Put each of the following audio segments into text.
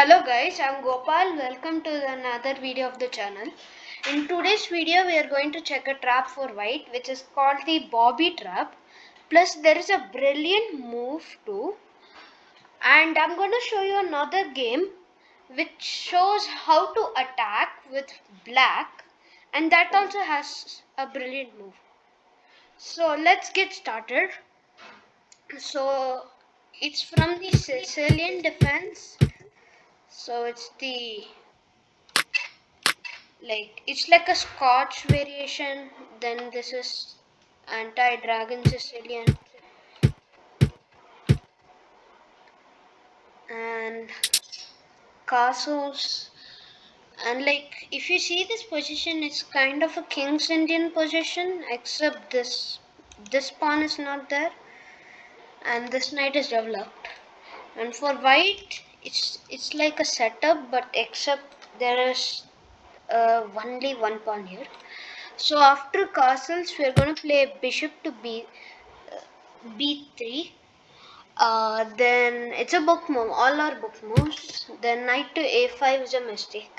Hello guys, I'm Gopal. Welcome to another video of the channel. In today's video, we are going to check a trap for white, which is called the Bobby trap. Plus, there is a brilliant move too. And I'm going to show you another game which shows how to attack with black, and that also has a brilliant move. So let's get started. So it's from the Sicilian defense. So it's like a Scotch variation. Then this is anti-dragon Sicilian, and castles. And like if you see this position, it's kind of a King's Indian position, except this pawn is not there, and this knight is developed. And for white, it's like a setup, but except there is only one pawn here. So after castles, we are going to play bishop to b3. Then it's a book move. All are book moves. Then knight to a5 is a mistake.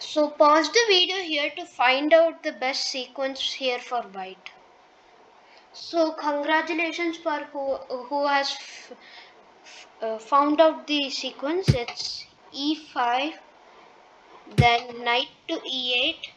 So pause the video here to find out the best sequence here for white. So congratulations for who has found out the sequence. It's e5, then knight to e8,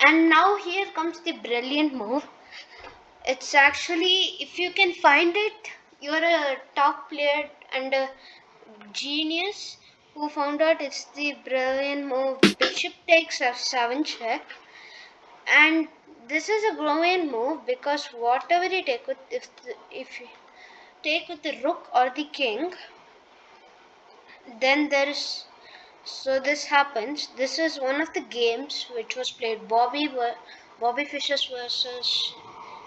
and now here comes the brilliant move. It's actually, if you can find it, you're a top player and a genius who found out it's the brilliant move. Bishop takes f7 check, and this is a brilliant move because whatever you take with, if you take with the rook or the king, then there is. So this happens. This is one of the games which was played Bobby Fischer versus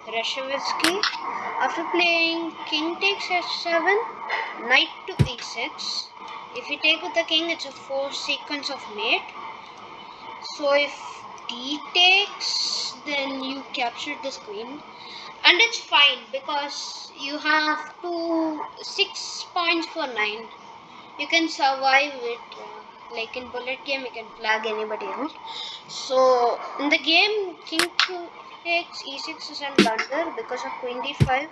Reshavitsky. After playing king takes f7, knight to e6. If you take with the king, it's a 4 sequence of mate. So if d takes, then you capture this queen. And it's fine because you have 6 points for 9. You can survive it. Like in bullet game, you can flag anybody else. So in the game, king takes e6 is a blunder because of queen d5.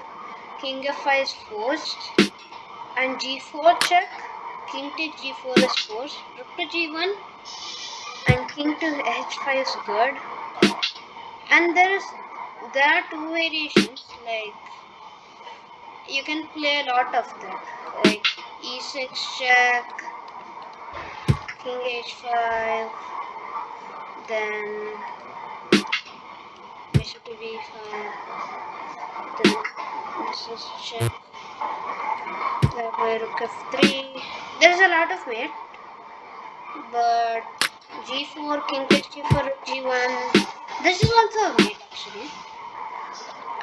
King f5 is forced, and g4 check. King takes g4 is forced. Rook to g1, and king to h5 is good. And there are two variations. Like you can play a lot of them, like e6 check, king h5, then bishop to b5, then this is check, then rook f3. There's a lot of mate, but g4, king takes g4, rook g1. This is also a mate actually,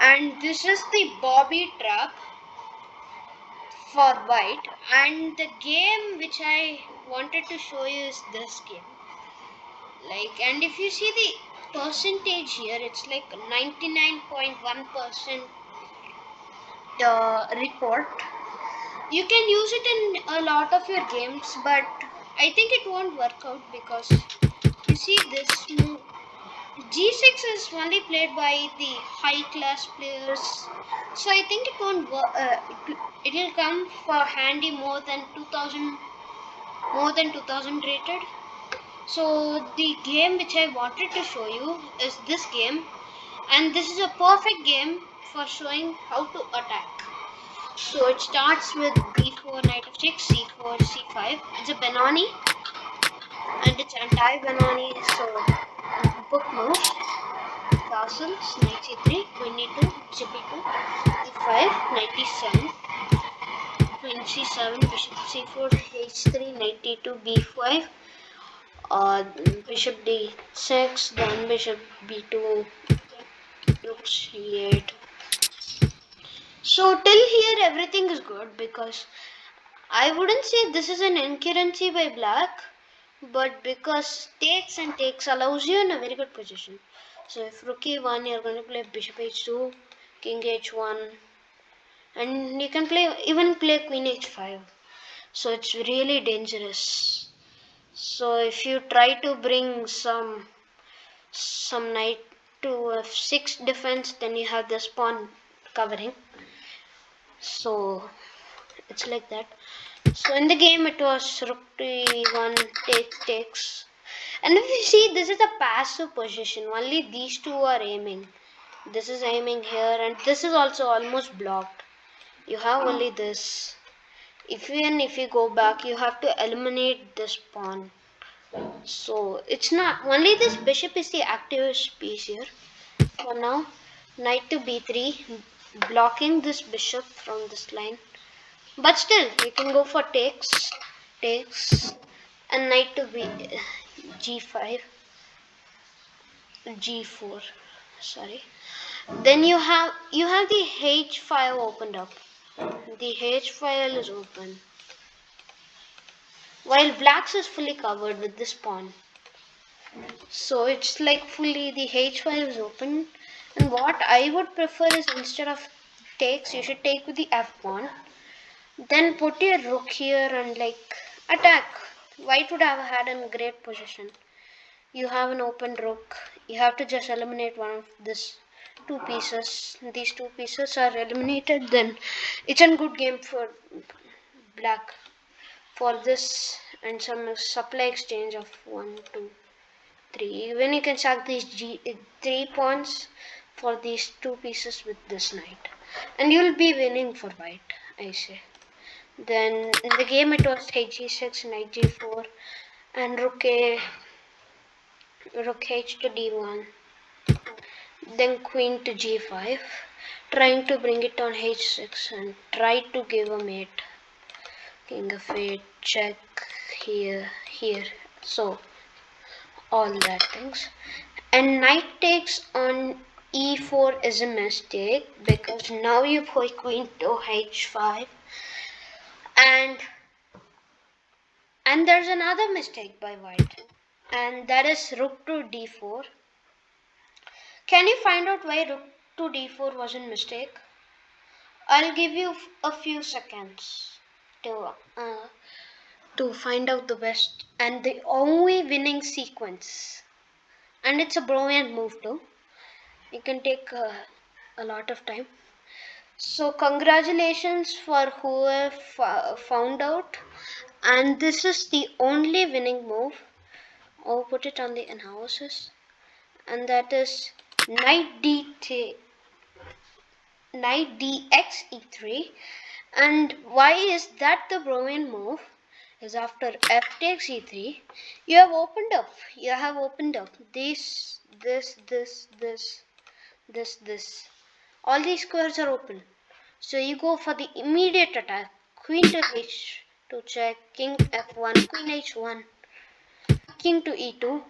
and this is the Bobby trap for white. And the game which I wanted to show you is this game. Like, and if you see the percentage here, it's like 99.1% report. You can use it in a lot of your games, but I think it won't work out because you see this move. G6 is only played by the high class players, so I think it won't work. It will come for handy more than 2000 rated. So the game which I wanted to show you is this game, and this is a perfect game for showing how to attack. So it starts with b4, knight of 6, c4, c5. It's a Benoni, and it's anti-Benoni, so book move. Castles, knight c3, queen e2, bishop e2, e5, knight e7, queen c7, bishop c4, h3, knight e2, b5, bishop d6, then bishop b2, rook c8. So till here everything is good because I wouldn't say this is an incurrency by black, but because takes and takes allows you in a very good position. So if rook e1, you're going to play bishop h2, king h1, and you can even play queen h5. So it's really dangerous. So if you try to bring some knight to f6 defense, then you have this pawn covering. So it's like that. So in the game it was rook to e1 takes. And if you see, this is a passive position. Only these two are aiming. This is aiming here, and this is also almost blocked. You have only this. Even if you go back, you have to eliminate this pawn. So it's not only this bishop is the active piece here. For now, knight to b3, blocking this bishop from this line. But still, you can go for takes, and knight to g5, g4. Sorry. Then you have the h5 opened up. The h file is open, while black's is fully covered with this pawn. So it's like fully the h file is open. And what I would prefer is, instead of takes, you should take with the f pawn. Then put your rook here and like attack. White would have had a great position. You have an open rook. You have to just eliminate one of this two pieces. These two pieces are eliminated, then it's a good game for black for this, and some supply exchange of 1 2 3. Even you can sack these 3 pawns for these two pieces with this knight, and you'll be winning for white, I say. Then in the game it was hg6, knight g4, and rook h to d1, then queen to g5, trying to bring it on h6 and try to give a mate. King of 8, check here. So all that things. And knight takes on e4 is a mistake, because now you put queen to h5, and there's another mistake by white, and that is rook to d4. Can you find out why rook to d4 was a mistake? I'll give you a few seconds to find out the best and the only winning sequence. And it's a brilliant move too. It can take a lot of time. So congratulations for who have found out. And this is the only winning move. I'll put it on the analysis. And that is knight dx e3. And why is that the brilliant move? Is after f takes e3, you have opened up this. All these squares are open. So you go for the immediate attack. Queen to h to check, king f1, queen h1, king to e2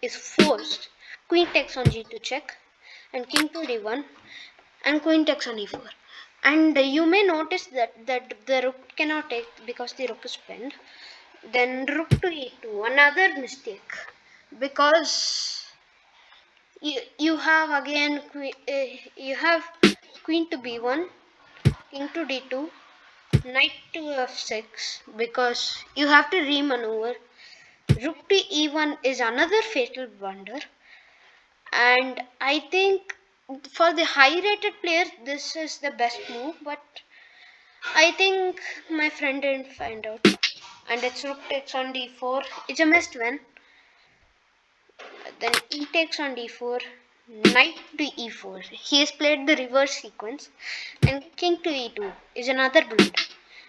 is forced. Queen takes on g2 check, and king to d1, and queen takes on e4. And you may notice that the rook cannot take because the rook is pinned. Then rook to e2, another mistake, because you have again you have queen to b1, king to d2, knight to f6, because you have to remaneuver. Rook to e1 is another fatal blunder, and I think for the high rated players this is the best move, but I think my friend didn't find out. And it's rook takes on d4. It's a missed win. Then e takes on d4, knight to e4. He has played the reverse sequence, and king to e2 is another blunder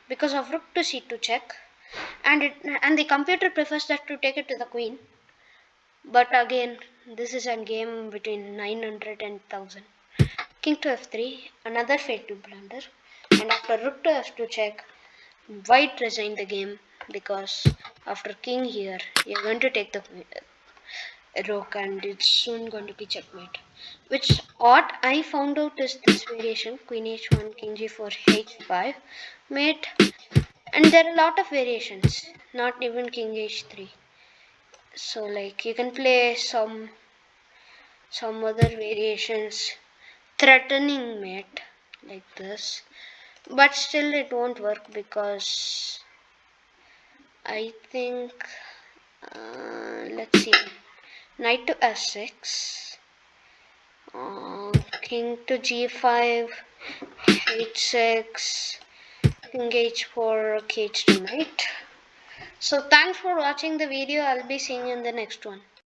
because of rook to c2 check, and the computer prefers that to take it to the queen. But again, this is a game between 900 and 1000. King to f3, another fatal blunder, and after rook to f2 check, white resigned the game, because after king here, you're going to take the rook and it's soon going to be checkmate. Which what I found out is this variation: queen h1, king g4, h5, mate, and there are a lot of variations. Not even king h3. So like you can play some other variations, threatening mate like this, but still it won't work, because I think Let's see. Knight to s6. King to g5. h6. King h4. K to knight. So thanks for watching the video. I'll be seeing you in the next one.